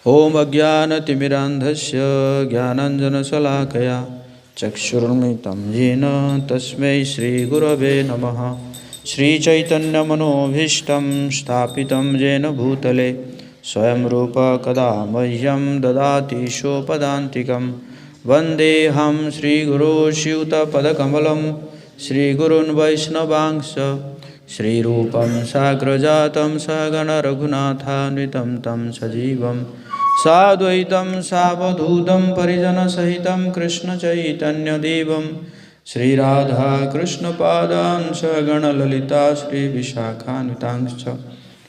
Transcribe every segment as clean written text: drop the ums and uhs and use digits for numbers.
ओम अज्ञानतिमिरान्धस्य ज्ञानाञ्जनशलाकया चक्षुरुन्मिलितं येन तस्मै श्रीगुरवे नमः। श्रीचैतन्यमनोभीष्टं स्थापितं येन भूतले स्वयं रूप कदा मह्यं ददाति सोपदान्तिकं। वन्देऽहं श्रीगुरो श्रीयुतपदकमलं श्रीगुरून् वैष्णवांश्च श्रीरूपं साग्रजातं सहगण रघुनाथान्वितं तं सजीवं साद्वैतं सावधूतं परिजनसहितं कृष्णचैतन्यदेवं श्रीराधाकृष्णपादान् सहगण ललिता श्रीविशाखान्वितांश्च।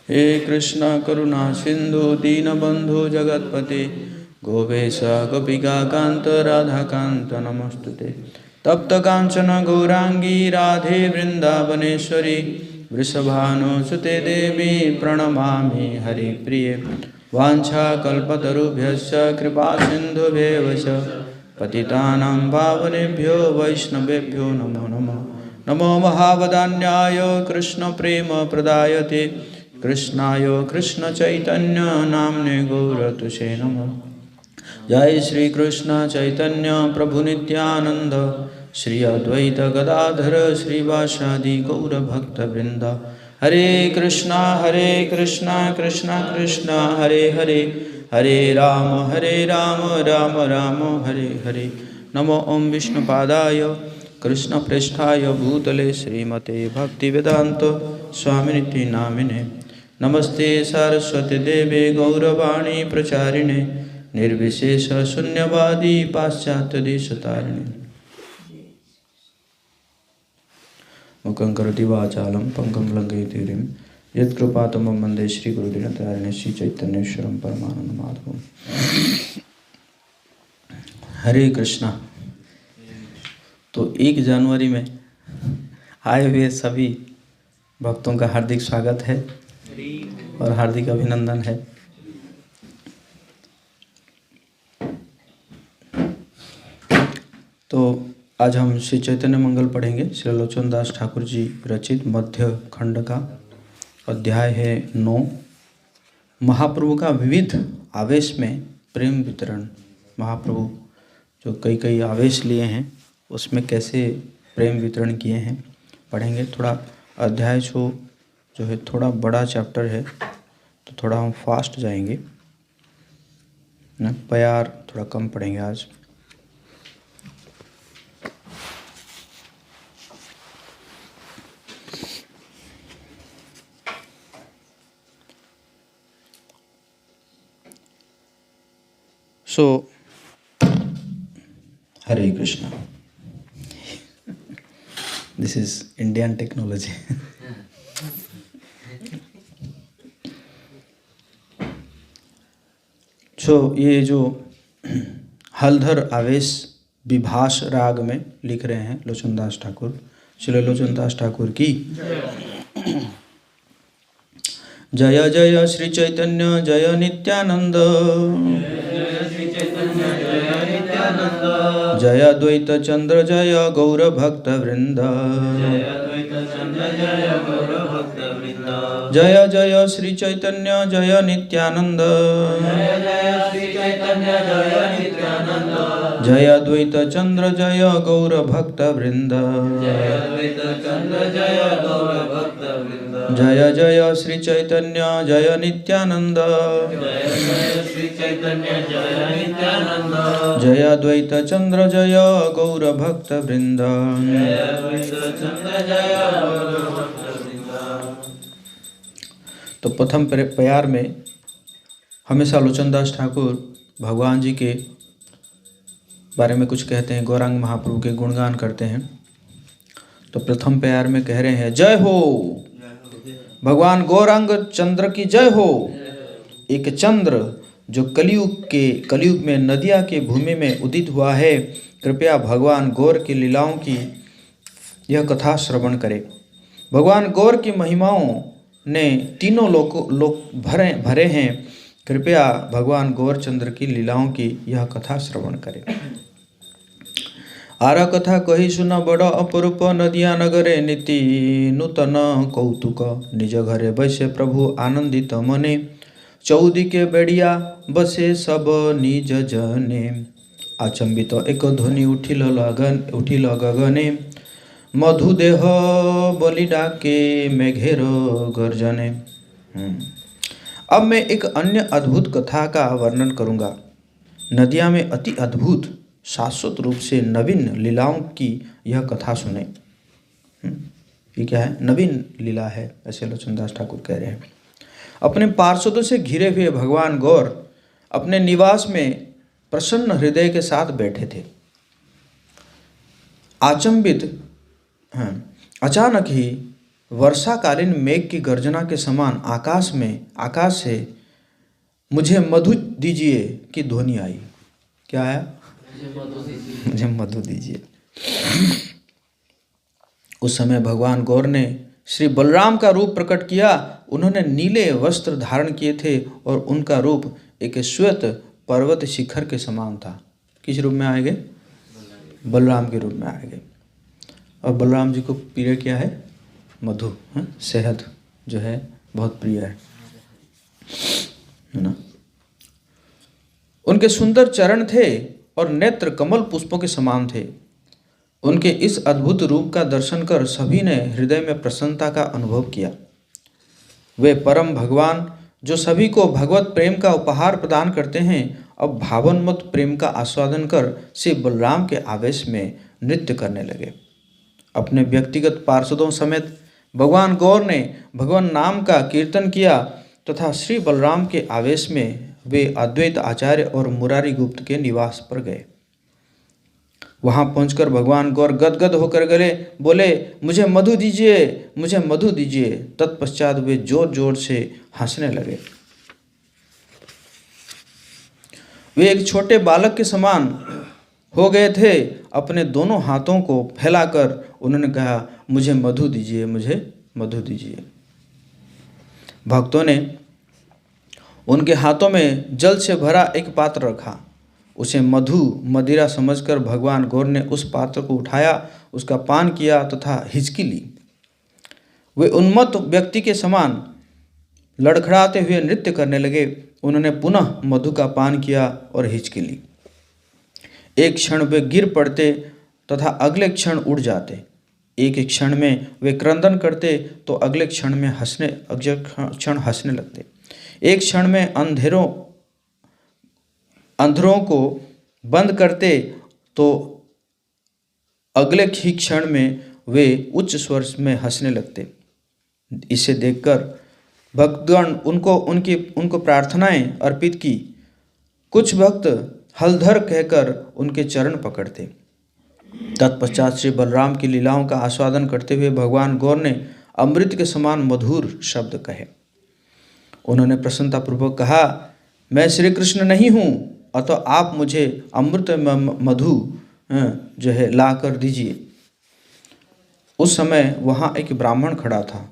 हे कृष्ण करुणा सिन्धु दीनबन्धु जगत्पते गोपेश गोपिकान्त राधाकान्त नमोस्तुते। तप्त कांचन गौरांगी राधे वृंदावनेश्वरी वृषभानुसुते देवी प्रणमामि हरिप्रिये। वाञ्छाकल्पतरुभ्यश्च कृपा सिन्धुभ्येव च पतितानां पावनेभ्यो वैष्णवेभ्यो नमो नमः। नमो महावदान्याय कृष्णप्रेमप्रदायते कृष्णाय कृष्णचैतन्य नाम्ने गौरतुषे नमः। जय श्री कृष्ण चैतन्य प्रभु नित्यानंद श्री अद्वैत गदाधर श्रीवासादि गौर भक्त वृंद। हरे कृष्णा कृष्णा कृष्णा हरे हरे हरे राम राम राम हरे हरे। नमो ओम विष्णुपादाय कृष्ण प्रेष्ठाय भूतले श्रीमते भक्तिवेदांत स्वामिनिति नामिने। नमस्ते सरस्वती देवे गौरवाणी प्रचारिणे निर्विशेष शून्यवादी पाश्चात्य देशतारिणे। मुखं करोति वाचालं पंकं लंघयति गिरिं यत्कृपातमं वन्दे श्रीगुरुदीनतारिणे श्रीचैतन्येश्वरं परमानन्दमाधवम्। हरे कृष्णा। तो 1 जनवरी में आए हुए सभी भक्तों का हार्दिक स्वागत है और हार्दिक अभिनंदन है। तो आज हम श्री चैतन्य मंगल पढ़ेंगे। श्री लोचन दास ठाकुर जी रचित मध्य खंड का अध्याय है 9। महाप्रभु का विविध आवेश में प्रेम वितरण। महाप्रभु जो कई आवेश लिए हैं उसमें कैसे प्रेम वितरण किए हैं पढ़ेंगे। थोड़ा अध्याय जो है थोड़ा बड़ा चैप्टर है तो थोड़ा हम फास्ट जाएंगे ना, प्यार थोड़ा कम पढ़ेंगे आज। So, Hare Krishna. This is Indian technology. So, ये जो हलधर आवेश विभास राग में लिख रहे हैं लोचनदास ठाकुर। श्री लोचनदास ठाकुर की जय जय श्री चैतन्य जय नित्यानंद जय द्वैत चंद्र जय गौर भक्त वृंद। जय जय श्री चैतन्य जय नित्यानंद जय द्वैत चंद्र जय गौर भक्त वृंद। जय जय श्री चैतन्य जय नित्यानंद जय द्वैत चंद्र जय गौर भक्त वृंद। तो प्रथम प्यार में हमेशा लोचनदास ठाकुर भगवान जी के बारे में कुछ कहते हैं, गौरांग महाप्रभु के गुणगान करते हैं। तो प्रथम प्यार में कह रहे हैं जय हो भगवान गौरांग चंद्र की जय हो। एक चंद्र जो कलयुग में नदिया के भूमि में उदित हुआ है, कृपया भगवान गौर की लीलाओं की यह कथा श्रवण करे। भगवान गौर की महिमाओं ने तीनों लोक भरे हैं, कृपया भगवान गौरचंद्र की लीलाओं की यह कथा श्रवण करें। आरा कथा कही सुन बड़ अपरूप नदिया नगरे नीति नूतन कौतुक निज घरे बैसे प्रभु आनंदित मने चौदी के बेड़िया बसे सब निज जने आचंबित एक ध्वनि उठिल गगने मधुदेह बलि डाके मेघेर गर्जने। अब मैं एक अन्य अद्भुत कथा का वर्णन करूंगा। नदिया में अति अद्भुत शाश्वत रूप से नवीन लीलाओं की यह कथा सुने। ये क्या है? नवीन लीला है, ऐसे लोचनदास ठाकुर कह रहे हैं। अपने पार्षदों से घिरे हुए भगवान गौर अपने निवास में प्रसन्न हृदय के साथ बैठे थे। अचानक ही वर्षाकालीन मेघ की गर्जना के समान आकाश से मुझे मधु दीजिए की ध्वनि आई। क्या आया? मुझे मधु दीजिए। उस समय भगवान गौर ने श्री बलराम का रूप प्रकट किया। उन्होंने नीले वस्त्र धारण किए थे और उनका रूप एक श्वेत पर्वत शिखर के समान था। किस रूप में आए गए? बलराम के रूप में आए गए। और बलराम जी को प्रिय क्या है? मधु, शहद जो है बहुत प्रिय है ना। उनके सुंदर चरण थे और नेत्र कमल पुष्पों के समान थे। उनके इस अद्भुत रूप का दर्शन कर सभी ने हृदय में प्रसन्नता का अनुभव किया। वे परम भगवान जो सभी को भगवत प्रेम का उपहार प्रदान करते हैं, अब भावोन्मत्त प्रेम का आस्वादन कर श्री बलराम के आवेश में नृत्य करने लगे। अपने व्यक्तिगत पार्षदों समेत भगवान गौर ने भगवान नाम का कीर्तन किया तथा श्री बलराम के आवेश में वे अद्वैत आचार्य और मुरारी गुप्त के निवास पर गए। वहां पहुंचकर भगवान गौर गदगद होकर गए, बोले, मुझे मधु दीजिए, मुझे मधु दीजिए। तत्पश्चात वे जोर जोर से हंसने लगे। वे एक छोटे बालक के समान हो गए थे। अपने दोनों हाथों को फैलाकर उन्होंने कहा, मुझे मधु दीजिए, मुझे मधु दीजिए। भक्तों ने उनके हाथों में जल से भरा एक पात्र रखा। उसे मधु मदिरा समझकर भगवान गौर ने उस पात्र को उठाया, उसका पान किया तथा हिचकी ली। वे उन्मत्त व्यक्ति के समान लड़खड़ाते हुए नृत्य करने लगे। उन्होंने पुनः मधु का पान किया और हिचकी ली। एक क्षण वे गिर पड़ते तथा अगले क्षण उड़ जाते। एक क्षण में वे क्रंदन करते तो अगले क्षण हंसने लगते। एक क्षण में अंधेरों को बंद करते तो अगले ही क्षण में वे उच्च स्वर में हंसने लगते। इसे देखकर भक्तगण उनको प्रार्थनाएं अर्पित की। कुछ भक्त हलधर कहकर उनके चरण पकड़ते। तत्पश्चात श्री बलराम की लीलाओं का आस्वादन करते हुए भगवान गौर ने अमृत के समान मधुर शब्द कहे। उन्होंने प्रसन्नतापूर्वक कहा, मैं श्री कृष्ण नहीं हूँ, अतः आप मुझे अमृत मधु जो है ला कर दीजिए। उस समय वहाँ एक ब्राह्मण खड़ा था।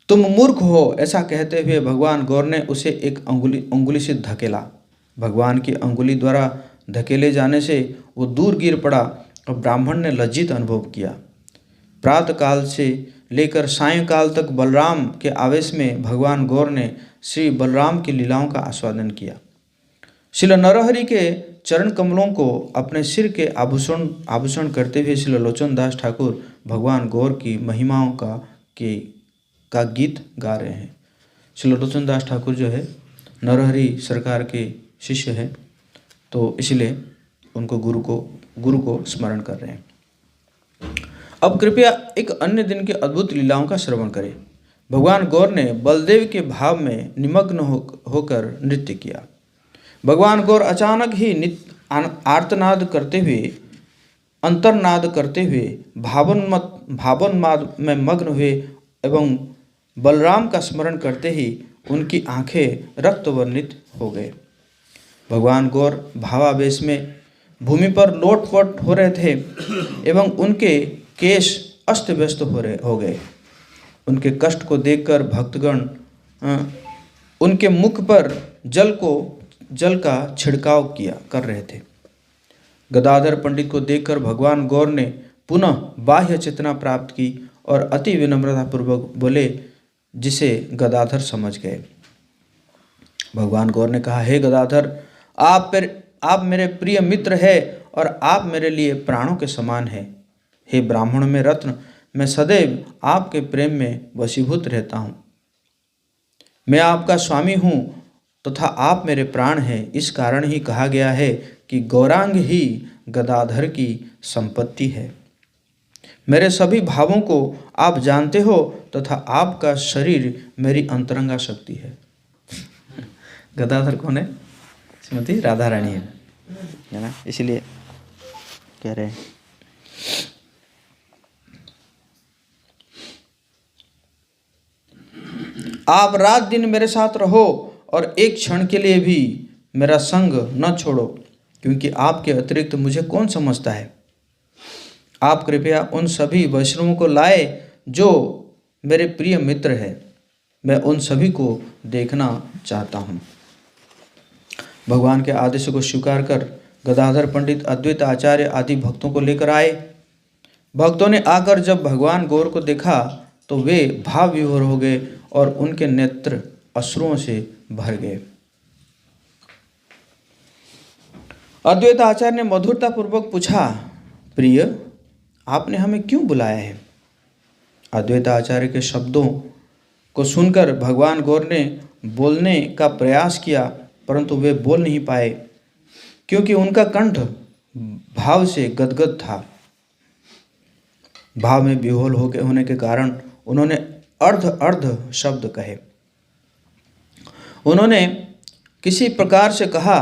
तुम मूर्ख हो, ऐसा कहते हुए भगवान गौर ने उसे एक अंगुली से धकेला। भगवान की अंगुली द्वारा धकेले जाने से वो दूर गिर पड़ा और ब्राह्मण ने लज्जित अनुभव किया। प्रातःकाल से लेकर सायंकाल तक बलराम के आवेश में भगवान गौर ने श्री बलराम की लीलाओं का आस्वादन किया। श्रील नरहरि के चरण कमलों को अपने सिर के आभूषण करते हुए श्रील लोचनदास ठाकुर भगवान गौर की महिमाओं का गीत गा रहे हैं। श्रील लोचनदास ठाकुर जो है नरहरि सरकार के शिष्य हैं, तो इसलिए उनको गुरु को स्मरण कर रहे हैं। अब कृपया एक अन्य दिन के अद्भुत लीलाओं का श्रवण करें। भगवान गौर ने बलदेव के भाव में निमग्न होकर नृत्य किया। भगवान गौर अचानक ही आर्तनाद करते हुए अंतर्नाद करते हुए भावोन्माद में मग्न हुए एवं बलराम का स्मरण करते ही उनकी आंखें रक्तवर्णित हो गए। भगवान गौर भावावेश में भूमि पर लोटपोट हो रहे थे एवं उनके केश अस्त व्यस्त हो गए। उनके कष्ट को देखकर भक्तगण उनके मुख पर जल का छिड़काव कर रहे थे। गदाधर पंडित को देखकर भगवान गौर ने पुनः बाह्य चेतना प्राप्त की और अति विनम्रतापूर्वक बोले, जिसे गदाधर समझ गए। भगवान गौर ने कहा, हे गदाधर, आप मेरे प्रिय मित्र हैं और आप मेरे लिए प्राणों के समान हैं। हे ब्राह्मण में रत्न, मैं सदैव आपके प्रेम में वशीभूत रहता हूँ। मैं आपका स्वामी हूँ तथा आप मेरे प्राण हैं। इस कारण ही कहा गया है कि गौरांग ही गदाधर की संपत्ति है। मेरे सभी भावों को आप जानते हो तथा आपका शरीर मेरी अंतरंगा शक्ति है। गदाधर कौन है? श्रीमती राधा रानी है ना, इसलिए कह रहे हैं। आप रात दिन मेरे साथ रहो और एक क्षण के लिए भी मेरा संग न छोड़ो, क्योंकि आपके अतिरिक्त मुझे कौन समझता है। आप कृपया उन सभी वैष्णवों को लाए जो मेरे प्रिय मित्र हैं। मैं उन सभी को देखना चाहता हूँ। भगवान के आदेश को स्वीकार कर गदाधर पंडित अद्वैत आचार्य आदि भक्तों को लेकर आए। भक्तों ने आकर जब भगवान गौर को देखा तो वे भाव विभोर हो गए और उनके नेत्र अश्रुओं से भर गए। अद्वैत आचार्य ने मधुरता पूर्वक पूछा, प्रिय, आपने हमें क्यों बुलाया है? अद्वैत आचार्य के शब्दों को सुनकर भगवान गौर ने बोलने का प्रयास किया, परंतु वे बोल नहीं पाए, क्योंकि उनका कंठ भाव से गदगद था। भाव में विह्वल होने के कारण उन्होंने अर्ध अर्ध शब्द कहे। उन्होंने किसी प्रकार से कहा,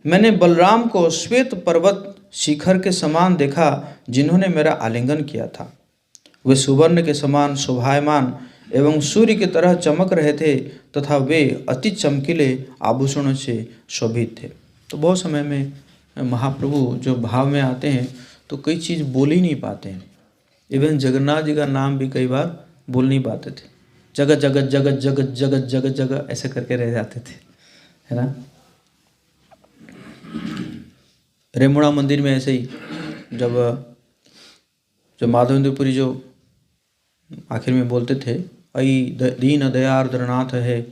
मैंने बलराम को श्वेत पर्वत शिखर के समान देखा, जिन्होंने मेरा आलिंगन किया था। वे सुवर्ण के समान शोभायमान एवं सूर्य की तरह चमक रहे थे तथा वे अति चमकीले आभूषणों से शोभित थे। तो बहुत समय में महाप्रभु जो भाव में आते हैं तो कई चीज़ बोल ही नहीं पाते हैं। इवन जगन्नाथ जी का नाम भी कई बार बोल नहीं पाते थे। जगत जगत जगत जगत जगत जगत जगत ऐसे करके रह जाते थे, है ना। रेमुणा मंदिर में ऐसे ही जब माधवेंद्रपुरी जो आखिर में बोलते थे, अयि दीन दयार्द्रनाथ है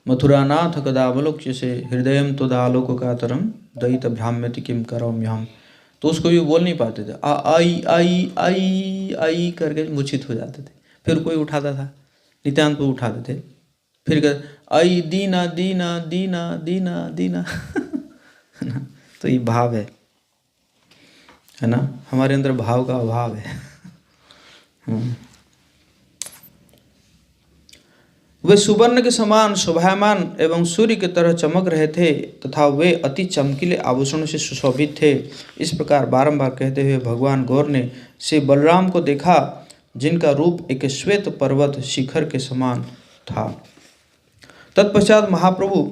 मथुरानाथ कदावलोक्य से हृदयम त्वदालोक कातरम दयित भ्राम्यति किम करोम्यहम। तो उसको भी बोल नहीं पाते थे। आई आई आई आई करके मूर्छित हो जाते थे। फिर कोई उठाता था, नित्यानंद को उठाते थे, फिर कहते आई दीना दीना दीना दीना दीना तो ये भाव है ना, हमारे अंदर भाव का अभाव है। वे सुवर्ण के समान शोभायमान एवं सूर्य की तरह चमक रहे थे तथा वे अति चमकीले आभूषणों से सुशोभित थे। इस प्रकार बारंबार कहते हुए भगवान गौर ने श्री बलराम को देखा, जिनका रूप एक श्वेत पर्वत शिखर के समान था। तत्पश्चात महाप्रभु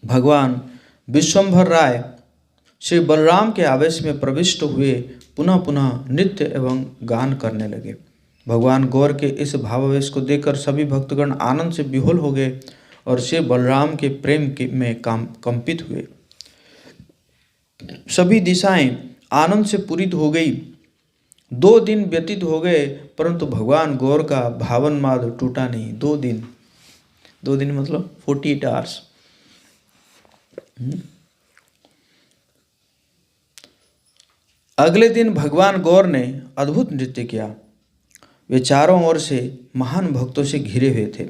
भगवान विश्वंभर राय श्री बलराम के आवेश में प्रविष्ट हुए पुनः पुनः नृत्य एवं गान करने लगे। भगवान गौर के इस भावावेश को देखकर सभी भक्तगण आनंद से विह्वल हो गए और श्री बलराम के प्रेम में कंपित हुए। सभी दिशाएं आनंद से पूरित हो गई। 2 दिन व्यतीत हो गए, परंतु भगवान गौर का भावन्माद टूटा नहीं। 2 दिन मतलब 48 आवर्स। अगले दिन भगवान गौर ने अद्भुत नृत्य किया। वे चारों ओर से महान भक्तों से घिरे हुए थे।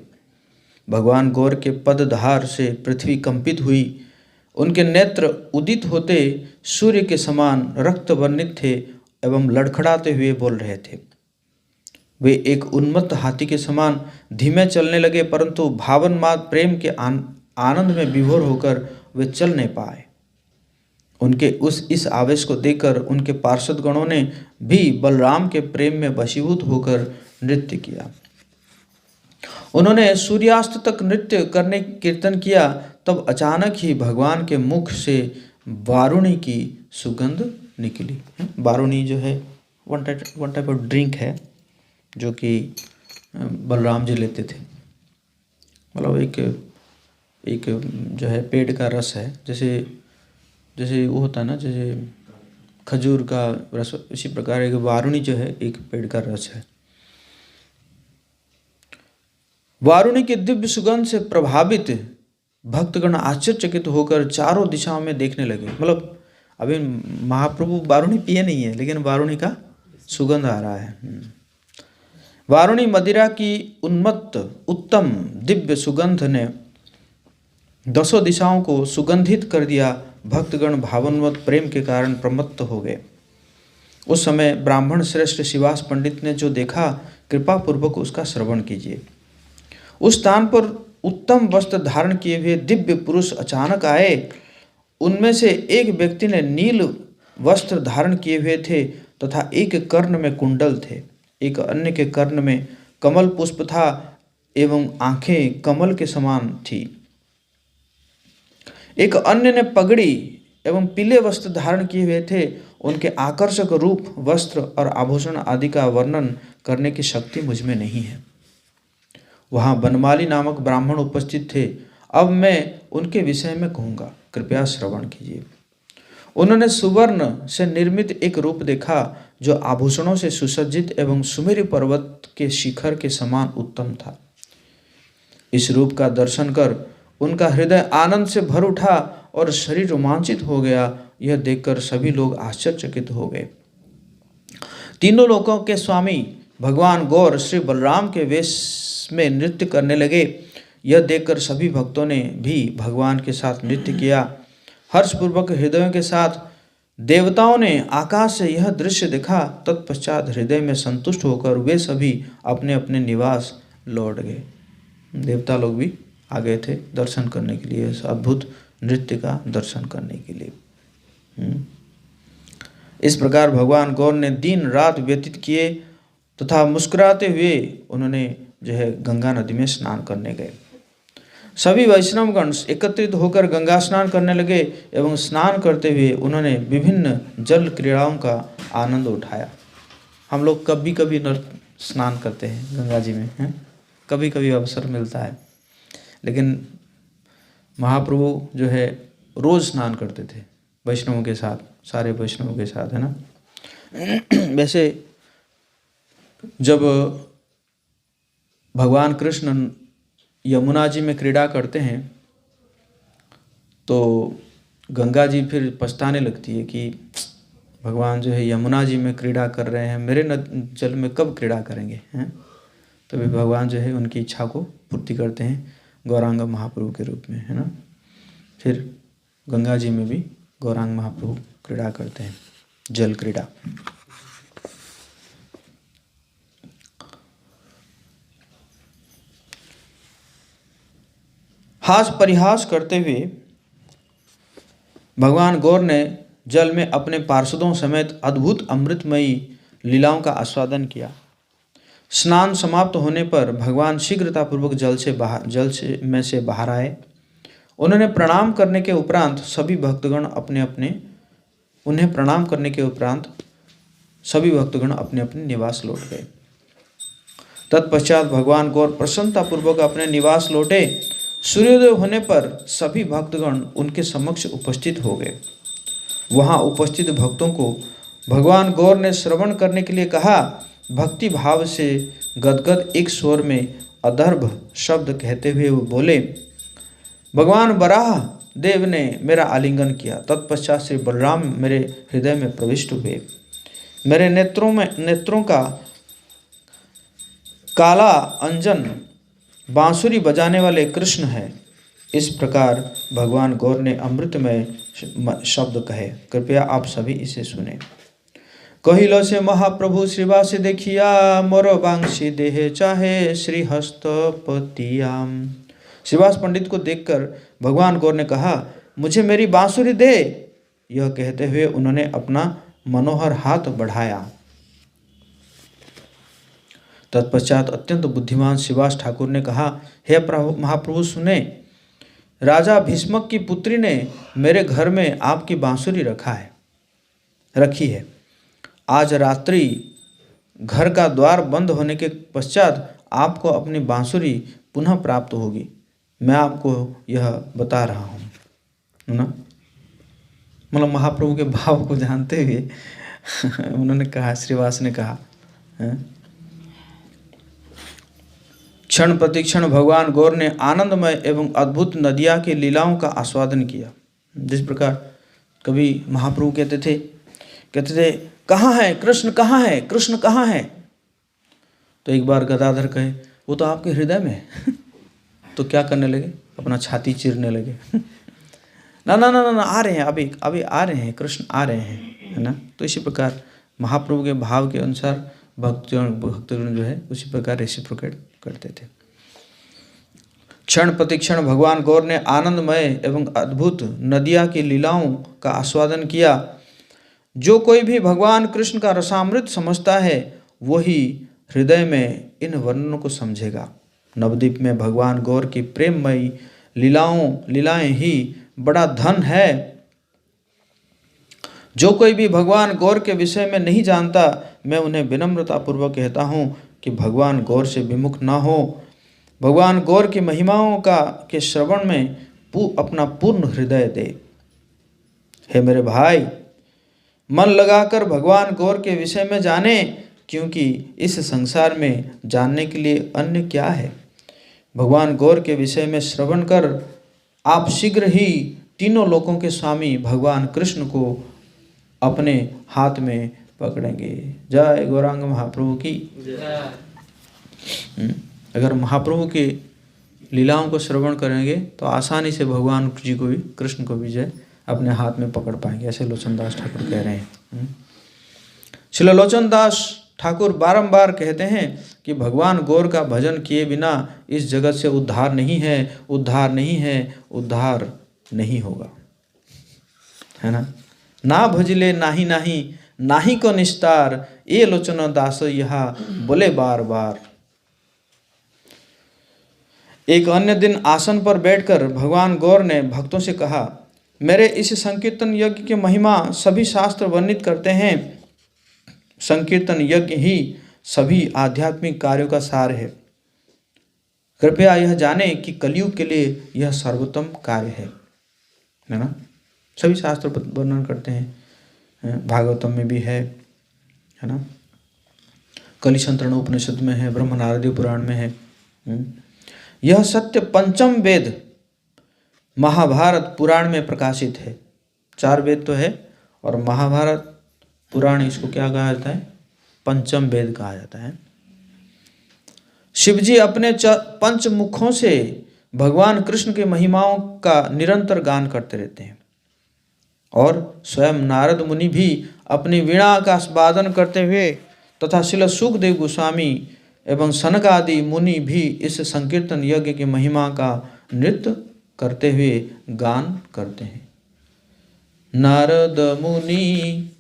भगवान गौर के पदधार से पृथ्वी कंपित हुई। उनके नेत्र उदित होते सूर्य के समान रक्त वर्णित थे एवं लड़खड़ाते हुए बोल रहे थे। वे एक उन्मत्त हाथी के समान धीमे चलने लगे, परंतु भावन्माद प्रेम के आनंद में विभोर होकर वे चल नहीं पाए। उनके इस आवेश को देखकर उनके पार्षद गणों ने भी बलराम के प्रेम में वशीभूत होकर नृत्य किया। उन्होंने सूर्यास्त तक नृत्य करने कीर्तन किया। तब अचानक ही भगवान के मुख से वारुणी की सुगंध निकली। वारुणी जो है वन टाइप ऑफ ड्रिंक है जो कि बलराम जी लेते थे। मतलब एक जो है पेड़ का रस है। जैसे जैसे वो होता है ना, जैसे खजूर का रस, इसी प्रकार एक वारुणी जो है एक पेड़ का रस है। वारुणी के दिव्य सुगंध से प्रभावित भक्तगण आश्चर्यचकित होकर चारों दिशाओं में देखने लगे। मतलब अभी महाप्रभु वारुणी पिए नहीं है, लेकिन वारुणी का सुगंध आ रहा है। वारुणी मदिरा की उन्मत्त उत्तम दिव्य सुगंध ने दसों दिशाओं को सुगंधित कर दिया। भक्तगण भावनवत प्रेम के कारण प्रमत्त हो गए। उस समय ब्राह्मण श्रेष्ठ शिवास पंडित ने जो देखा, कृपा पूर्वक उसका श्रवण कीजिए। उस स्थान पर उत्तम वस्त्र धारण किए हुए दिव्य पुरुष अचानक आए। उनमें से एक व्यक्ति ने नील वस्त्र धारण किए हुए थे तथा एक कर्ण में कुंडल थे, एक अन्य के कर्ण में कमल पुष्प था एवं आंखें कमल के समान थी। एक अन्य ने पगड़ी एवं पीले वस्त्र धारण किए हुए थे। उनके आकर्षक रूप, वस्त्र और आभूषण आदि का वर्णन करने की शक्ति मुझमें नहीं है। वहाँ बनमाली नामक ब्राह्मण उपस्थित थे। अब मैं उनके विषय में कहूँगा, कृपया श्रवण कीजिए। उन्होंने सुवर्ण से निर्मित एक रूप देखा जो आभूषणों से सुसज्जित एवं सुमेरु पर्वत के शिखर के समान उत्तम था। इस रूप का दर्शन कर उनका हृदय आनंद से भर उठा और शरीर रोमांचित हो गया। यह देखकर सभी लोग आश्चर्यचकित हो गए। तीनों लोकों के स्वामी भगवान गौर श्री बलराम के वेश में नृत्य करने लगे। यह देखकर सभी भक्तों ने भी भगवान के साथ नृत्य किया। हर्षपूर्वक हृदयों के साथ देवताओं ने आकाश से यह दृश्य देखा। तत्पश्चात हृदय में संतुष्ट होकर वे सभी अपने अपने निवास लौट गए। देवता लोग भी आ गए थे दर्शन करने के लिए, इस अद्भुत नृत्य का दर्शन करने के लिए। इस प्रकार भगवान गौर ने दिन रात व्यतीत किए तथा मुस्कुराते हुए उन्होंने जो है गंगा नदी में स्नान करने गए। सभी वैष्णवगण एकत्रित होकर गंगा स्नान करने लगे एवं स्नान करते हुए उन्होंने विभिन्न जल क्रीड़ाओं का आनंद उठाया। हम लोग कभी कभी स्नान करते हैं गंगा जी में, हैं, कभी कभी अवसर मिलता है, लेकिन महाप्रभु जो है रोज स्नान करते थे वैष्णवों के साथ, सारे वैष्णवों के साथ, है ना। वैसे जब भगवान कृष्ण यमुना जी में क्रीड़ा करते हैं तो गंगा जी फिर पछताने लगती है कि भगवान जो है यमुना जी में क्रीड़ा कर रहे हैं, मेरे जल में कब क्रीड़ा करेंगे, हैं। तभी भगवान जो है उनकी इच्छा को पूर्ति करते हैं गौरांग महाप्रभु के रूप में, है ना। फिर गंगा जी में भी गौरांग महाप्रभु क्रीड़ा करते हैं, जल क्रीड़ा। हास परिहास करते हुए भगवान गौर ने जल में अपने पार्षदों समेत अद्भुत अमृतमयी लीलाओं का आस्वादन किया। स्नान समाप्त होने पर भगवान शीघ्रतापूर्वक जल से बाहर आए। उन्हें प्रणाम करने के उपरांत सभी भक्तगण अपने अपने निवास लौट गए। तत्पश्चात भगवान गौर प्रसन्नतापूर्वक अपने निवास लौटे। सूर्योदय होने पर सभी भक्तगण उनके समक्ष उपस्थित हो गए। वहां उपस्थित भक्तों को भगवान गौर ने श्रवण करने के लिए कहा। भक्ति भाव से गदगद एक स्वर में अदर्भ शब्द कहते हुए वो बोले, भगवान वराह देव ने मेरा आलिंगन किया। तत्पश्चात श्री बलराम मेरे हृदय में प्रविष्ट हुए। मेरे नेत्रों का काला अंजन बांसुरी बजाने वाले कृष्ण है। इस प्रकार भगवान गौर ने अमृतमय शब्द कहे। कृपया आप सभी इसे सुने। कहिलो से महाप्रभु श्रीवासी देखिया, मोर बांसी देह चाहे श्री हस्तपतियाम। श्रीवास पंडित को देखकर भगवान गौर ने कहा, मुझे मेरी बांसुरी दे। यह कहते हुए उन्होंने अपना मनोहर हाथ बढ़ाया। तत्पश्चात अत्यंत बुद्धिमान श्रीवास ठाकुर ने कहा, हे महाप्रभु सुने, राजा भीष्मक की पुत्री ने मेरे घर में आपकी बांसुरी रखी है। आज रात्रि घर का द्वार बंद होने के पश्चात आपको अपनी बांसुरी पुनः प्राप्त होगी। मैं आपको यह बता रहा हूँ, है ना। मतलब महाप्रभु के भाव को जानते हुए उन्होंने कहा, श्रीवास ने कहा, क्षण प्रतिक्षण भगवान गौर ने आनंदमय एवं अद्भुत नदिया की लीलाओं का आस्वादन किया। जिस प्रकार कभी महाप्रभु कहते थे कहाँ है कृष्ण, कहाँ है कृष्ण, कहाँ है? तो एक बार गदाधर कहे वो तो आपके हृदय में है। तो क्या करने लगे, अपना छाती चीरने लगे। ना ना ना ना, आ रहे हैं, अभी अभी आ रहे हैं, कृष्ण आ रहे हैं, है ना। तो इसी प्रकार महाप्रभु के भाव के अनुसार भक्तगण जो है उसी प्रकार रेसिप्रोकेट करते थे। क्षण प्रतिक्षण भगवान गौर ने आनंदमय एवं अद्भुत नदिया की लीलाओं का आस्वादन किया। जो कोई भी भगवान कृष्ण का रसामृत समझता है वही हृदय में इन वर्णनों को समझेगा। नवद्वीप में भगवान गौर की प्रेममयी लीलाएं ही बड़ा धन है। जो कोई भी भगवान गौर के विषय में नहीं जानता, मैं उन्हें विनम्रता पूर्वक कहता हूँ कि भगवान गौर से विमुख ना हो। भगवान गौर की महिमाओं के श्रवण में अपना पूर्ण हृदय दे। हे मेरे भाई, मन लगाकर भगवान गौर के विषय में जाने, क्योंकि इस संसार में जानने के लिए अन्य क्या है। भगवान गौर के विषय में श्रवण कर आप शीघ्र ही तीनों लोकों के स्वामी भगवान कृष्ण को अपने हाथ में पकड़ेंगे। जय गौरांग महाप्रभु की। अगर महाप्रभु के लीलाओं को श्रवण करेंगे तो आसानी से भगवान जी को भी, कृष्ण को भी जय अपने हाथ में पकड़ पाएंगे, ऐसे लोचनदास ठाकुर कह रहे हैं। श्री लोचनदास ठाकुर बारंबार कहते हैं कि भगवान गौर का भजन किए बिना इस जगत से उद्धार नहीं है, उद्धार नहीं है, उद्धार नहीं होगा, है ना। ना भजले नाही नाही, नाही को निस्तार, ये लोचनदास यहाँ बोले बार बार। एक अन्य दिन आसन पर बैठकर भगवान गौर ने भक्तों से कहा, मेरे इस संकीर्तन यज्ञ की महिमा सभी शास्त्र वर्णित करते हैं। संकीर्तन यज्ञ ही सभी आध्यात्मिक कार्यों का सार है। कृपया यह जाने कि कलयुग के लिए यह सर्वोत्तम कार्य है ना। सभी शास्त्र वर्णन करते हैं, भागवतम में भी है ना, कलिशंतरण उपनिषद में है, ब्रह्म नारदीय पुराण में है। यह सत्य पंचम वेद महाभारत पुराण में प्रकाशित है। 4 वेद तो है और महाभारत पुराण इसको क्या कहा जाता है, पंचम वेद कहा जाता है। शिवजी अपने 5 मुखों से भगवान कृष्ण के महिमाओं का निरंतर गान करते रहते हैं और स्वयं नारद मुनि भी अपनी वीणा का वादन करते हुए तथा श्रील सुखदेव गोस्वामी एवं सनक आदि मुनि भी इस संकीर्तन यज्ञ की महिमा का नृत्य करते हुए गान करते हैं। नारद मुनि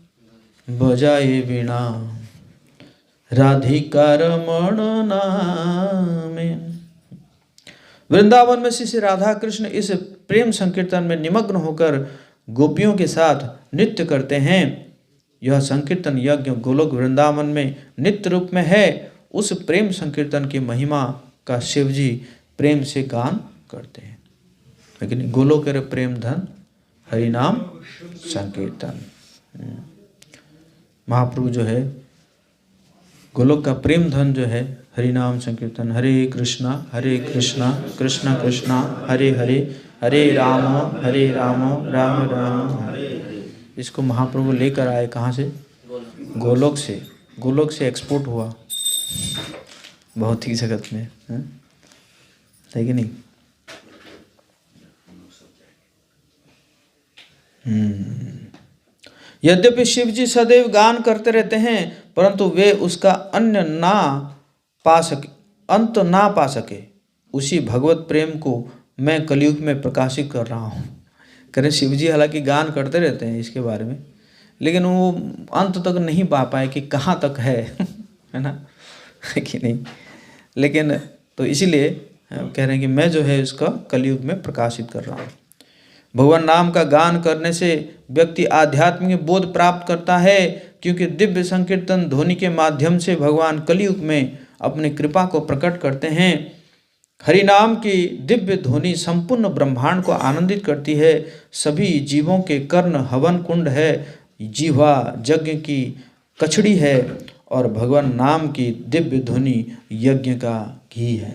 बजाए वीणा राधिका रमण नामे। वृंदावन में श्री राधा कृष्ण इस प्रेम संकीर्तन में निमग्न होकर गोपियों के साथ नृत्य करते हैं। यह संकीर्तन यज्ञ गोलोक वृंदावन में नित्य रूप में है। उस प्रेम संकीर्तन की महिमा का शिवजी प्रेम से गान करते हैं। लेकिन गोलोक प्रेम धन हरिनाम संकीर्तन। महाप्रभु जो है गोलोक का प्रेम धन जो है हरिनाम संकीर्तन। हरे कृष्णा कृष्ण कृष्णा हरे हरे, हरे राम राम राम हरे। इसको महाप्रभु लेकर आए कहाँ से, गोलोक से। गोलोक से एक्सपोर्ट हुआ भौतिक जगत में, है कि नहीं। यद्यपि शिवजी सदैव गान करते रहते हैं परंतु वे उसका अंत ना पा सके। उसी भगवत प्रेम को मैं कलयुग में प्रकाशित कर रहा हूँ। करें शिवजी हालांकि गान करते रहते हैं इसके बारे में, लेकिन वो अंत तक नहीं पा पाए कि कहाँ तक है ना, कि नहीं। लेकिन तो इसीलिए कह रहे हैं कि मैं जो है इसका कलयुग में प्रकाशित कर रहा हूँ। भगवान नाम का गान करने से व्यक्ति आध्यात्मिक बोध प्राप्त करता है, क्योंकि दिव्य संकीर्तन ध्वनि के माध्यम से भगवान कलयुग में अपनी कृपा को प्रकट करते हैं। हरि नाम की दिव्य ध्वनि संपूर्ण ब्रह्मांड को आनंदित करती है। सभी जीवों के कर्ण हवन कुंड है, जीवा यज्ञ की कछड़ी है और भगवान नाम की दिव्य ध्वनि यज्ञ का घी है।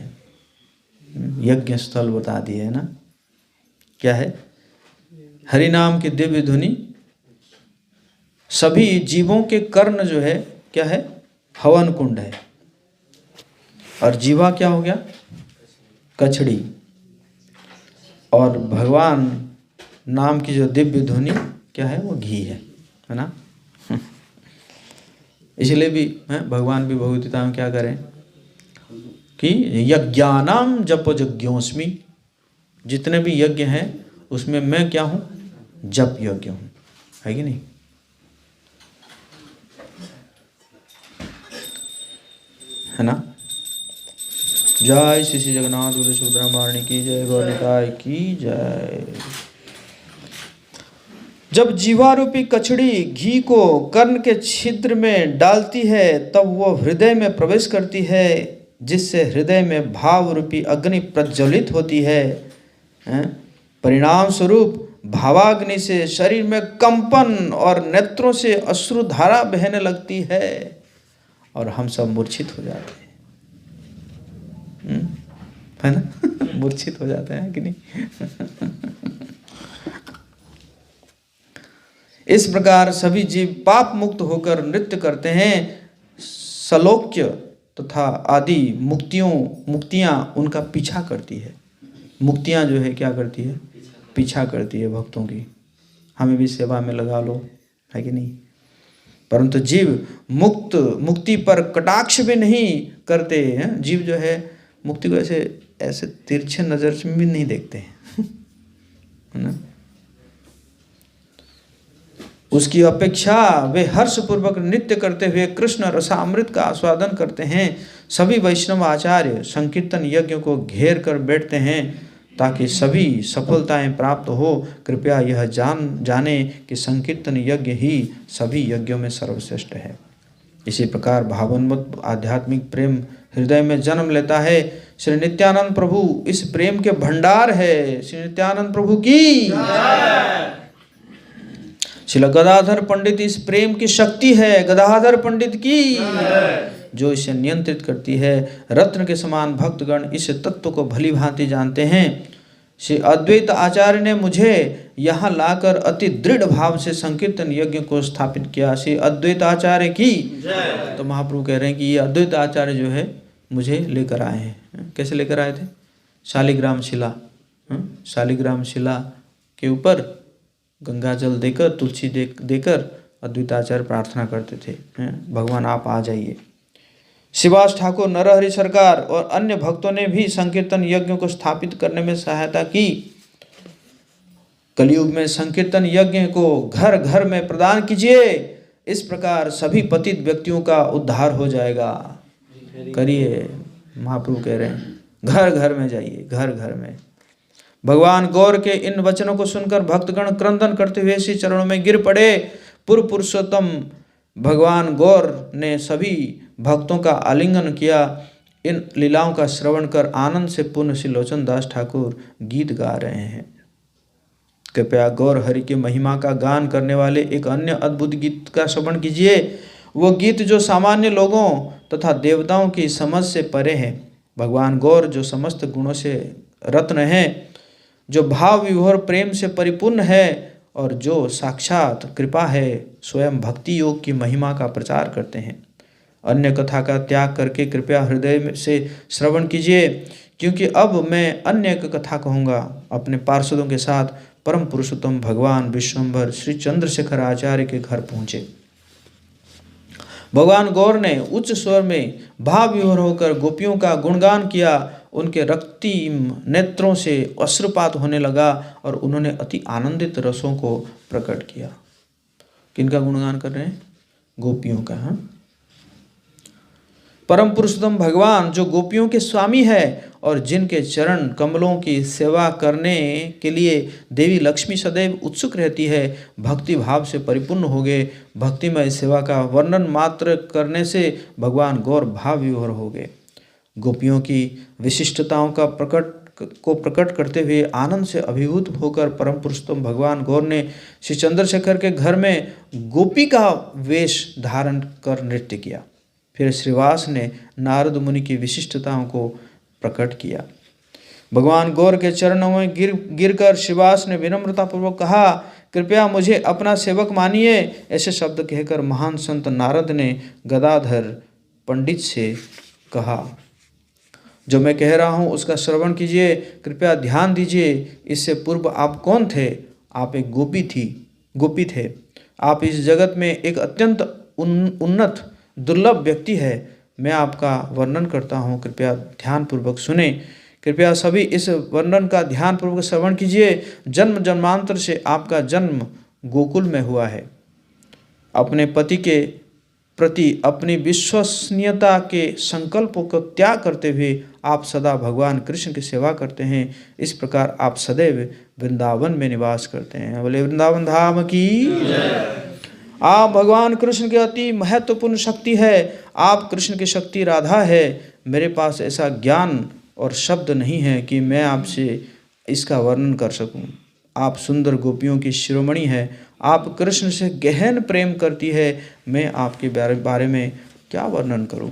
यज्ञ स्थल बता दिए है ना, क्या है? हरि नाम की दिव्य ध्वनि, सभी जीवों के कर्ण जो है क्या है? हवन कुंड है। और जीवा क्या हो गया? कछड़ी। और भगवान नाम की जो दिव्य ध्वनि क्या है? वो घी है ना। इसलिए भी भगवान भी भगवद गीता में क्या करें कि यज्ञानाम जपो यज्ञोस्मि, जितने भी यज्ञ हैं उसमें मैं क्या हूँ? जप यज्ञ हूँ, है कि नहीं? है ना। जय श्री श्री जगन्नाथ बलदेव सुभद्रा महारानी की जय, गौर निताई की जय। जब जीवारूपी कछड़ी घी को कर्ण के छिद्र में डालती है तब वो हृदय में प्रवेश करती है, जिससे हृदय में भाव रूपी अग्नि प्रज्वलित होती है। परिणाम स्वरूप भावाग्नि से शरीर में कंपन और नेत्रों से अश्रुधारा बहने लगती है और हम सब मूर्छित हो जाते हैं, है ना। मूर्छित हो जाते हैं कि नहीं। इस प्रकार सभी जीव पाप मुक्त होकर नृत्य करते हैं। सलोक्य तथा आदि मुक्तियां उनका पीछा करती है। मुक्तियां जो है क्या करती है? पीछा करती है भक्तों की। हमें भी सेवा में लगा लो, है कि नहीं। परंतु जीव मुक्ति पर कटाक्ष भी नहीं करते हैं। जीव जो है मुक्ति को ऐसे तिरछे नजर से भी नहीं देखते हैं, है ना। उसकी अपेक्षा वे हर्षपूर्वक नृत्य करते हुए कृष्ण रसामृत का आस्वादन करते हैं। सभी वैष्णव आचार्य संकीर्तन यज्ञ को घेर कर बैठते हैं ताकि सभी सफलताएं प्राप्त हो। कृपया यह जाने कि संकीर्तन यज्ञ ही सभी यज्ञों में सर्वश्रेष्ठ है। इसी प्रकार भावन्मत आध्यात्मिक प्रेम हृदय में जन्म लेता है। श्री नित्यानंद प्रभु इस प्रेम के भंडार है। श्री नित्यानंद प्रभु की श्रील गदाधर पंडित इस प्रेम की शक्ति है। गदाधर पंडित की जो इसे नियंत्रित करती है। रत्न के समान भक्तगण इस तत्व को भली भांति जानते हैं। श्री अद्वैत आचार्य ने मुझे यहाँ लाकर अति दृढ़ भाव से संकीर्तन यज्ञ को स्थापित किया। श्री अद्वैत आचार्य की। तो महाप्रभु कह रहे हैं कि ये अद्वैत आचार्य जो है मुझे लेकर आए हैं। कैसे लेकर आए थे? शालिग्राम शिला, शालिग्राम शिला के ऊपर गंगा जल देकर, तुलसी देकर अद्वैताचार्य प्रार्थना करते थे, भगवान आप आ जाइए। शिवास ठाकुर, नरहरि सरकार और अन्य भक्तों ने भी संकीर्तन यज्ञ को स्थापित करने में सहायता की। कलयुग में संकीर्तन यज्ञ को घर घर में प्रदान कीजिए। इस प्रकार सभी पतित व्यक्तियों का उद्धार हो जाएगा। करिए, महाप्रभु कह रहे हैं घर घर में जाइए, घर घर में। भगवान गौर के इन वचनों को सुनकर भक्तगण क्रंदन करते हुए श्री चरणों में गिर पड़े। पूर्व पुरुषोत्तम भगवान गौर ने सभी भक्तों का आलिंगन किया। इन लीलाओं का श्रवण कर आनंद से पूर्ण श्री लोचन दास ठाकुर गीत गा रहे हैं। कृपया गौर हरि की महिमा का गान करने वाले एक अन्य अद्भुत गीत का श्रवण कीजिए। वो गीत जो सामान्य लोगों तथा देवताओं की समझ से परे है। भगवान गौर जो समस्त गुणों से रत्न है, जो भाव विभोर प्रेम से परिपूर्ण है और जो साक्षात कृपा है, स्वयं भक्ति योग की महिमा का प्रचार करते हैं। अन्य कथा का त्याग करके कृपया हृदय से श्रवण कीजिए, क्योंकि अब मैं अन्य एक कथा कहूँगा। अपने पार्षदों के साथ परम पुरुषोत्तम भगवान विश्वम्भर श्री चंद्रशेखर आचार्य के घर पहुँचे। भगवान गौर ने उच्च स्वर में भाव विभोर होकर गोपियों का गुणगान किया। उनके रक्तिम नेत्रों से अश्रुपात होने लगा और उन्होंने अति आनंदित रसों को प्रकट किया। किनका गुणगान कर रहे हैं? गोपियों का। परम पुरुषोत्तम भगवान जो गोपियों के स्वामी है और जिनके चरण कमलों की सेवा करने के लिए देवी लक्ष्मी सदैव उत्सुक रहती है, भक्ति भाव से परिपूर्ण हो गए। भक्तिमय सेवा का वर्णन मात्र करने से भगवान गौर भाव विभोर हो गए। गोपियों की विशिष्टताओं को प्रकट करते हुए आनंद से अभिभूत होकर परम पुरुषोत्तम भगवान गौर ने श्री चंद्रशेखर के घर में गोपी का वेश धारण कर नृत्य किया। फिर श्रीवास ने नारद मुनि की विशिष्टताओं को प्रकट किया। भगवान गौर के चरणों में गिरकर श्रीवास ने विनम्रतापूर्वक कहा, कृपया मुझे अपना सेवक मानिए। ऐसे शब्द कहकर महान संत नारद ने गदाधर पंडित से कहा, जो मैं कह रहा हूँ उसका श्रवण कीजिए, कृपया ध्यान दीजिए। इससे पूर्व आप कौन थे? आप एक गोपी थे। आप इस जगत में एक अत्यंत उन्नत दुर्लभ व्यक्ति है। मैं आपका वर्णन करता हूँ, कृपया ध्यानपूर्वक सुने। कृपया सभी इस वर्णन का ध्यानपूर्वक श्रवण कीजिए। जन्म जन्मांतर से आपका जन्म गोकुल में हुआ है। अपने पति के प्रति अपनी विश्वसनीयता के संकल्पों को त्याग करते हुए आप सदा भगवान कृष्ण की सेवा करते हैं। इस प्रकार आप सदैव वृंदावन में निवास करते हैं। बोले वृंदावन धाम की। आप भगवान कृष्ण की अति महत्वपूर्ण शक्ति है। आप कृष्ण की शक्ति राधा है। मेरे पास ऐसा ज्ञान और शब्द नहीं है कि मैं आपसे इसका वर्णन कर सकूं। आप सुंदर गोपियों की शिरोमणि है। आप कृष्ण से गहन प्रेम करती है। मैं आपके बारे में क्या वर्णन करूं?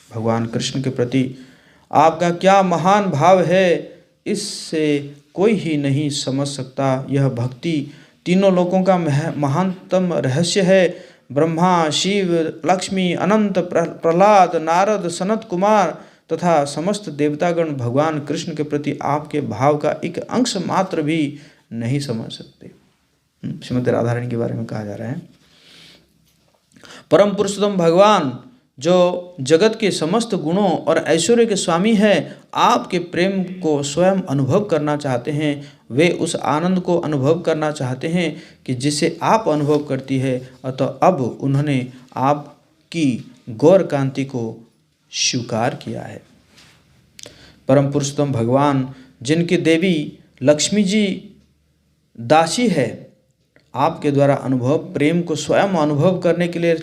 भगवान कृष्ण के प्रति आपका क्या महान भाव है, इससे कोई ही नहीं समझ सकता। यह भक्ति तीनों लोकों का महानतम रहस्य है। ब्रह्मा, शिव, लक्ष्मी, अनंत, प्रहलाद, नारद, सनत कुमार तथा समस्त देवतागण भगवान कृष्ण के प्रति आपके भाव का एक अंश मात्र भी नहीं समझ सकते। श्रीमद् राधा रानी के बारे में कहा जा रहा है, परम पुरुषोत्तम भगवान जो जगत के समस्त गुणों और ऐश्वर्य के स्वामी है, आपके प्रेम को स्वयं अनुभव करना चाहते हैं। वे उस आनंद को अनुभव करना चाहते हैं कि जिसे आप अनुभव करती है। अतः अब उन्होंने आपकी गौर कांति को स्वीकार किया है। परम पुरुषोत्तम भगवान जिनकी देवी लक्ष्मी जी दासी है, आपके द्वारा अनुभव प्रेम को स्वयं अनुभव करने के लिए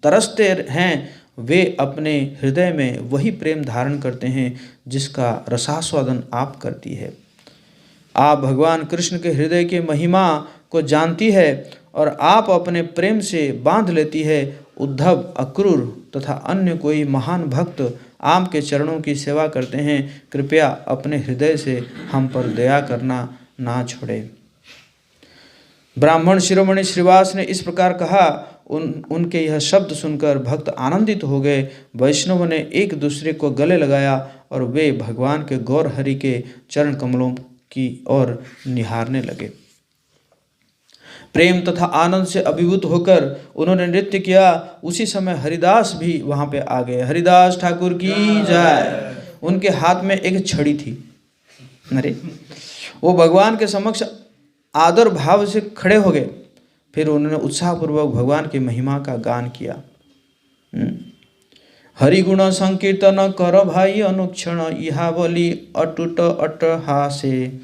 तरसते हैं। वे अपने हृदय में वही प्रेम धारण करते हैं जिसका रसास्वादन आप करती है। आप भगवान कृष्ण के हृदय की महिमा को जानती है और आप अपने प्रेम से बांध लेती है। उद्धव, अक्रूर तथा अन्य कोई महान भक्त आपके चरणों की सेवा करते हैं। कृपया अपने हृदय से हम पर दया करना ना छोड़े। ब्राह्मण शिरोमणि श्रीवास ने इस प्रकार कहा। उनके यह शब्द सुनकर भक्त आनंदित हो गए। वैष्णवों ने एक दूसरे को गले लगाया और वे भगवान के गौर हरि के चरण कमलों की ओर निहारने लगे। प्रेम तथा आनंद से अभिभूत होकर उन्होंने नृत्य किया। उसी समय हरिदास भी वहां पे आ गए। हरिदास ठाकुर की जय। उनके हाथ में एक छड़ी थी। अरे वो भगवान के समक्ष आदर भाव से खड़े हो गए। फिर उन्होंने उत्साहपूर्वक भगवान की महिमा का गान किया। हरि गुण संकीर्तन कर भाई अनुक्षण, इहा बोली अटूट अट्टहासे।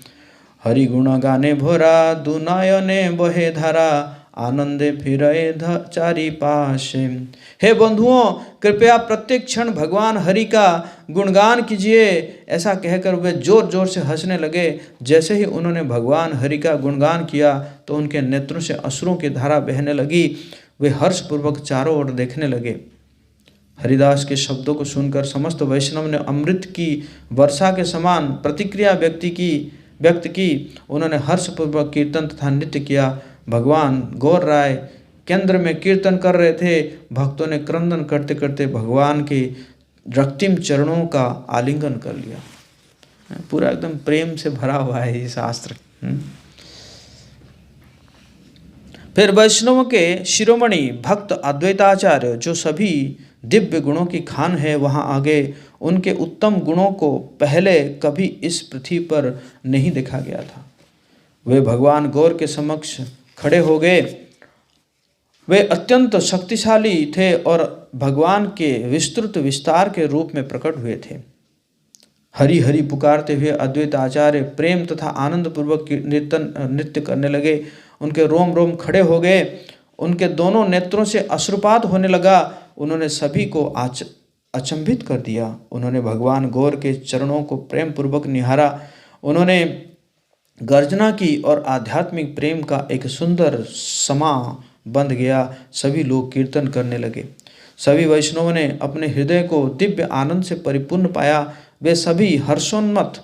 हरि गुण गाने भोरा, दुनयने बहे धारा, आनंदे फिरे चारि पासे। हे बंधुओं, कृपया प्रत्येक क्षण भगवान हरि का गुणगान कीजिए। ऐसा कहकर वे जोर जोर से हंसने लगे। जैसे ही उन्होंने भगवान हरि का गुणगान किया तो उनके नेत्रों से अश्रुओं की धारा बहने लगी। वे हर्षपूर्वक चारों ओर देखने लगे। हरिदास के शब्दों को सुनकर समस्त वैष्णव ने अमृत की वर्षा के समान प्रतिक्रिया व्यक्त की। उन्होंने हर्षपूर्वक कीर्तन तथा नृत्य किया। भगवान गौर राय केंद्र में कीर्तन कर रहे थे। भक्तों ने क्रंदन करते करते भगवान के रक्तिम चरणों का आलिंगन कर लिया। पूरा एकदम प्रेम से भरा हुआ है ये शास्त्र। फिर वैष्णव के शिरोमणि भक्त अद्वैताचार्य जो सभी दिव्य गुणों की खान है वहां आगे। उनके उत्तम गुणों को पहले कभी इस पृथ्वी पर नहीं देखा गया था। वे भगवान गौर के समक्ष खड़े हो गए। वे अत्यंत शक्तिशाली थे और भगवान के विस्तृत विस्तार के रूप में प्रकट हुए थे। हरि हरि पुकारते हुए अद्वैत आचार्य प्रेम तथा आनंद पूर्वक नृत्य करने लगे। उनके रोम रोम खड़े हो गए। उनके दोनों नेत्रों से अश्रुपात होने लगा। उन्होंने सभी को अचंभित कर दिया। उन्होंने भगवान गौर के चरणों को प्रेम पूर्वक निहारा। उन्होंने गर्जना की और आध्यात्मिक प्रेम का एक सुंदर समा बंध गया। सभी लोग कीर्तन करने लगे। सभी वैष्णवों ने अपने हृदय को दिव्य आनंद से परिपूर्ण पाया। वे सभी हर्षोन्मत्त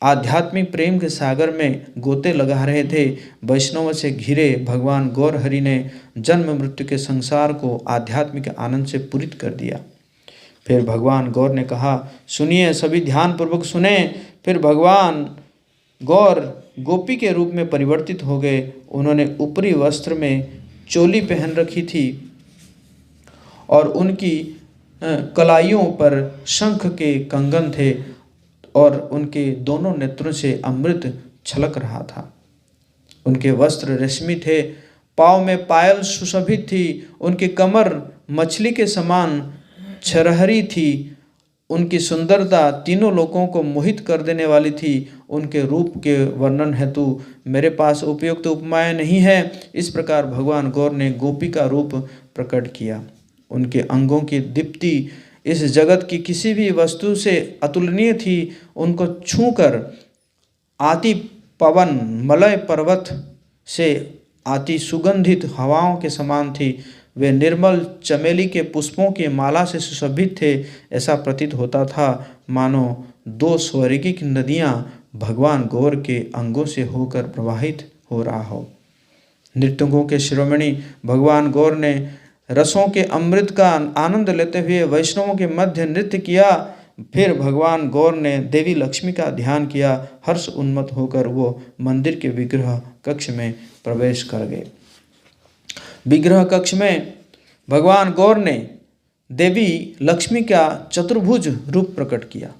आध्यात्मिक प्रेम के सागर में गोते लगा रहे थे। वैष्णव से घिरे भगवान गौर हरि ने जन्म मृत्यु के संसार को आध्यात्मिक आनंद से पूरित कर दिया। फिर भगवान गौर ने कहा, सुनिए, सभी ध्यान पूर्वक सुने। फिर भगवान गौर गोपी के रूप में परिवर्तित हो गए। उन्होंने ऊपरी वस्त्र में चोली पहन रखी थी और उनकी कलाइयों पर शंख के कंगन थे और उनके दोनों नेत्रों से अमृत छलक रहा था। उनके वस्त्र रेशमी थे, पाँव में पायल सुशोभित थी, उनकी कमर मछली के समान छरहरी थी। उनकी सुंदरता तीनों लोगों को मोहित कर देने वाली थी। उनके रूप के वर्णन हेतु मेरे पास उपयुक्त उपमाएं नहीं है। इस प्रकार भगवान गौर ने गोपी का रूप प्रकट किया। उनके अंगों की दीप्ति इस जगत की किसी भी वस्तु से अतुलनीय थी। उनको छूकर आती पवन मलय पर्वत से आती सुगंधित हवाओं के समान थी। वे निर्मल चमेली के पुष्पों की माला से सुशोभित थे। ऐसा प्रतीत होता था मानो दो स्वर्गिक नदियाँ भगवान गौर के अंगों से होकर प्रवाहित हो रहा हो। नृत्यकों के शिरोमणि भगवान गौर ने रसों के अमृत का आनंद लेते हुए वैष्णवों के मध्य नृत्य किया। फिर भगवान गौर ने देवी लक्ष्मी का ध्यान किया। हर्ष उन्मत्त होकर वो मंदिर के विग्रह कक्ष में प्रवेश कर गए। विग्रह कक्ष में भगवान गौर ने देवी लक्ष्मी का चतुर्भुज रूप प्रकट किया।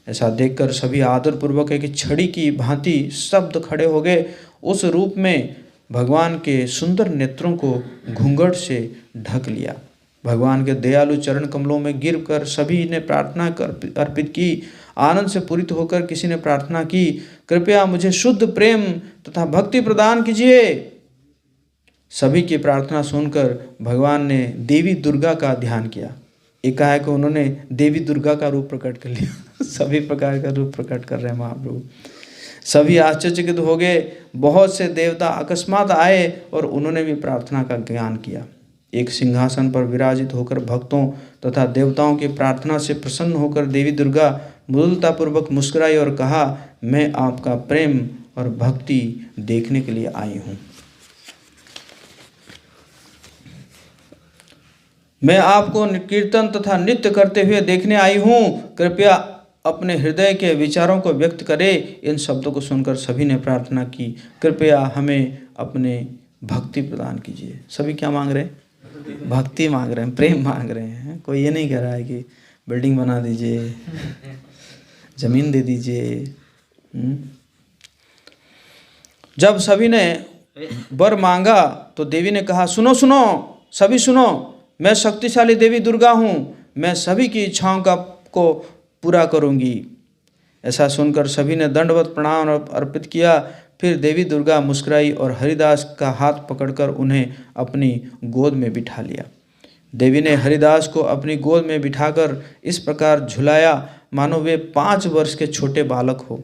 ऐसा देखकर सभी आदरपूर्वक एक छड़ी की भांति शब्द खड़े हो गए। उस रूप में भगवान के सुंदर नेत्रों को घूंघट से ढक लिया। भगवान के दयालु चरण कमलों में गिरकर सभी ने प्रार्थना अर्पित की। आनंद से पूरित होकर किसी ने प्रार्थना की, कृपया मुझे शुद्ध प्रेम तथा भक्ति प्रदान कीजिए। सभी की प्रार्थना सुनकर भगवान ने देवी दुर्गा का ध्यान किया। एकाएक उन्होंने देवी दुर्गा का रूप प्रकट कर लिया। सभी प्रकार का रूप प्रकट कर रहे हैं महाप्रभु। सभी आश्चर्यचकित हो गए। बहुत से देवता अकस्मात आए और उन्होंने भी प्रार्थना का ज्ञान किया। एक सिंहासन पर विराजित होकर भक्तों तथा देवताओं की प्रार्थना से प्रसन्न होकर देवी दुर्गा मृदुलतापूर्वक मुस्कुराई और कहा, मैं आपका प्रेम और भक्ति देखने के लिए आई हूँ। मैं आपको कीर्तन तथा नृत्य करते हुए देखने आई हूँ। कृपया अपने हृदय के विचारों को व्यक्त करें। इन शब्दों को सुनकर सभी ने प्रार्थना की, कृपया हमें अपने भक्ति प्रदान कीजिए। सभी क्या मांग रहे हैं? भक्ति मांग रहे हैं, प्रेम मांग रहे हैं। कोई ये नहीं कह रहा है कि बिल्डिंग बना दीजिए, जमीन दे दीजिए। जब सभी ने वर मांगा तो देवी ने कहा, सुनो सुनो, सभी सुनो, मैं शक्तिशाली देवी दुर्गा हूँ। मैं सभी की इच्छाओं को पूरा करूँगी। ऐसा सुनकर सभी ने दंडवत प्रणाम अर्पित किया। फिर देवी दुर्गा मुस्कुराई और हरिदास का हाथ पकड़कर उन्हें अपनी गोद में बिठा लिया। देवी ने हरिदास को अपनी गोद में बिठाकर इस प्रकार झुलाया मानो वे 5 वर्ष के छोटे बालक हो।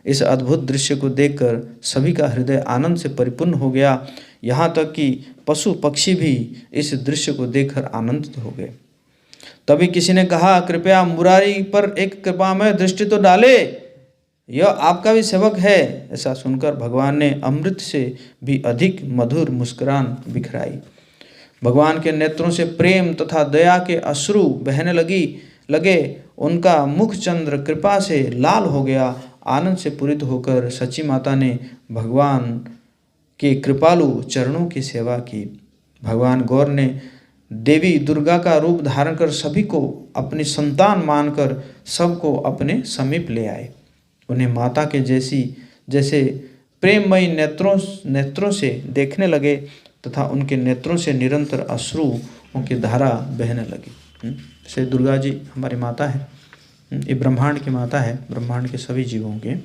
इस अद्भुत दृश्य को देखकर सभी का हृदय आनंद से परिपूर्ण हो गया। यहाँ तक कि पशु पक्षी भी इस दृश्य को देखकर आनंदित हो गए। तभी किसी ने कहा, कृपया मुरारी पर एक कृपामय दृष्टि तो डाले, यह आपका भी सेवक है। ऐसा सुनकर भगवान ने अमृत से भी अधिक मधुर मुस्कुरान बिखराई। भगवान के नेत्रों से प्रेम तथा दया के अश्रु बहने लगे। उनका मुख चंद्र कृपा से लाल हो गया। आनंद से पूरित होकर सची माता ने भगवान के कृपालु चरणों की सेवा की। भगवान गौर ने देवी दुर्गा का रूप धारण कर सभी को अपनी संतान मानकर सबको अपने समीप ले आए। उन्हें माता के जैसे प्रेममयी नेत्रों से देखने लगे तथा उनके नेत्रों से निरंतर अश्रुओं की धारा बहने लगी। जैसे दुर्गा जी हमारी माता है, ये ब्रह्मांड की माता है, ब्रह्मांड के सभी जीवों के।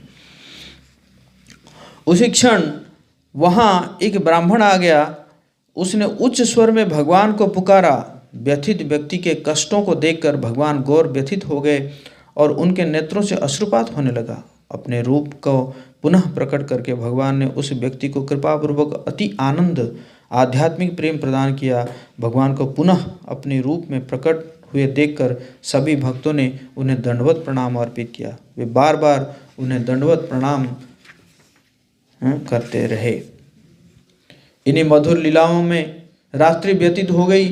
उसी क्षण वहाँ एक ब्राह्मण आ गया। उसने उच्च स्वर में भगवान को पुकारा, व्यथित व्यक्ति के कष्टों को देखकर भगवान गौर व्यथित हो गए और उनके नेत्रों से अश्रुपात होने लगा। अपने रूप को पुनः प्रकट करके भगवान ने उस व्यक्ति को कृपापूर्वक अति आनंद आध्यात्मिक प्रेम प्रदान किया। भगवान को पुनः अपने रूप में प्रकट हुए देखकर सभी भक्तों ने उन्हें दंडवत प्रणाम अर्पित किया। वे बार बार उन्हें दंडवत प्रणाम करते रहे। इन्हीं मधुर लीलाओं में रात्रि व्यतीत हो गई।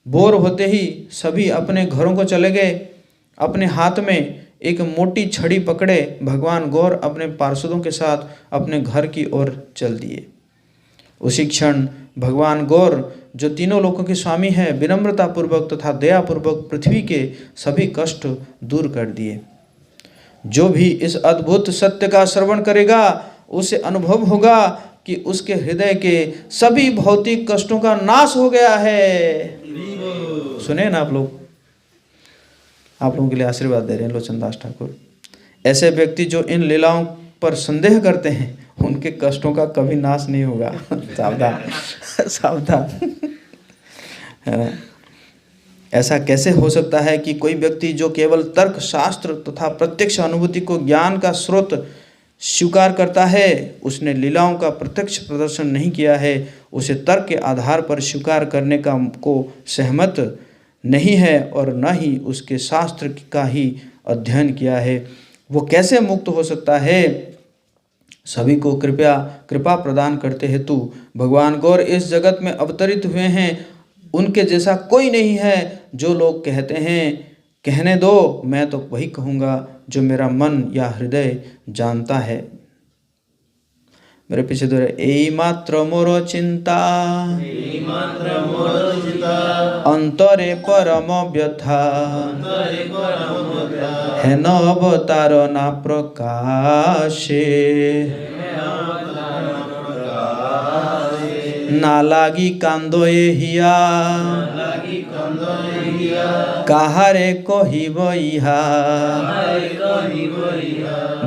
भोर होते ही सभी अपने घरों को चले गए। अपने हाथ में एक मोटी छड़ी पकड़े भगवान गौर अपने पार्षदों के साथ अपने घर की ओर चल दिए। उसी क्षण भगवान गौर, जो तीनों लोकों के स्वामी हैं, विनम्रता पूर्वक तथा दया पूर्वक पृथ्वी के सभी कष्ट दूर कर दिए। जो भी इस अद्भुत सत्य का श्रवण करेगा उसे अनुभव होगा कि उसके हृदय के सभी भौतिक कष्टों का नाश हो गया है। सुने ना आप लोगों के लिए आशीर्वाद दे रहे हैं लोचनदास ठाकुर। ऐसे व्यक्ति जो इन लीलाओं पर संदेह करते हैं उनके कष्टों का कभी नाश नहीं होगा। सावधान सावधान। ऐसा कैसे हो सकता है कि कोई व्यक्ति जो केवल तर्क शास्त्र तथा प्रत्यक्ष अनुभूति को ज्ञान का स्रोत स्वीकार करता है, उसने लीलाओं का प्रत्यक्ष प्रदर्शन नहीं किया है, उसे तर्क के आधार पर स्वीकार करने को सहमत नहीं है और न ही उसके शास्त्र का ही अध्ययन किया है, वो कैसे मुक्त हो सकता है? सभी को कृपा प्रदान करते हेतु भगवान गौर इस जगत में अवतरित हुए हैं। उनके जैसा कोई नहीं है। जो लोग कहते हैं कहने दो, मैं तो वही कहूँगा जो मेरा मन या हृदय जानता है। मेरे पीछे दोहरे, एई मात्र मोर चिंता अंतरे परम व्यथा है न अवतार ना प्रकाशे ना लागी कांदो हिया काहारे कहिब इहा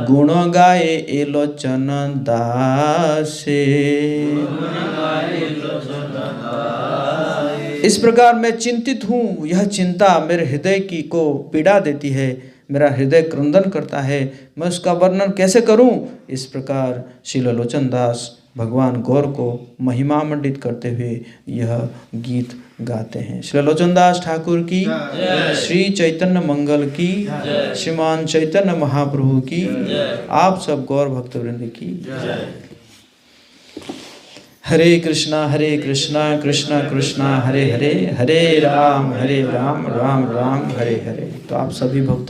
गुण गाए ए लोचन दासे। इस प्रकार मैं चिंतित हूँ। यह चिंता मेरे हृदय की को पीड़ा देती है, मेरा हृदय क्रंदन करता है। मैं उसका वर्णन कैसे करूँ? इस प्रकार श्री लोचन दास भगवान गौर को महिमा मंडित करते हुए यह गीत गाते हैं। श्री लोचन दास ठाकुर की, श्री चैतन्य मंगल की, श्रीमान चैतन्य महाप्रभु की, आप सब गौर भक्तवृंद की। हरे कृष्णा कृष्णा कृष्णा हरे हरे, हरे राम राम राम हरे हरे। तो आप सभी भक्तों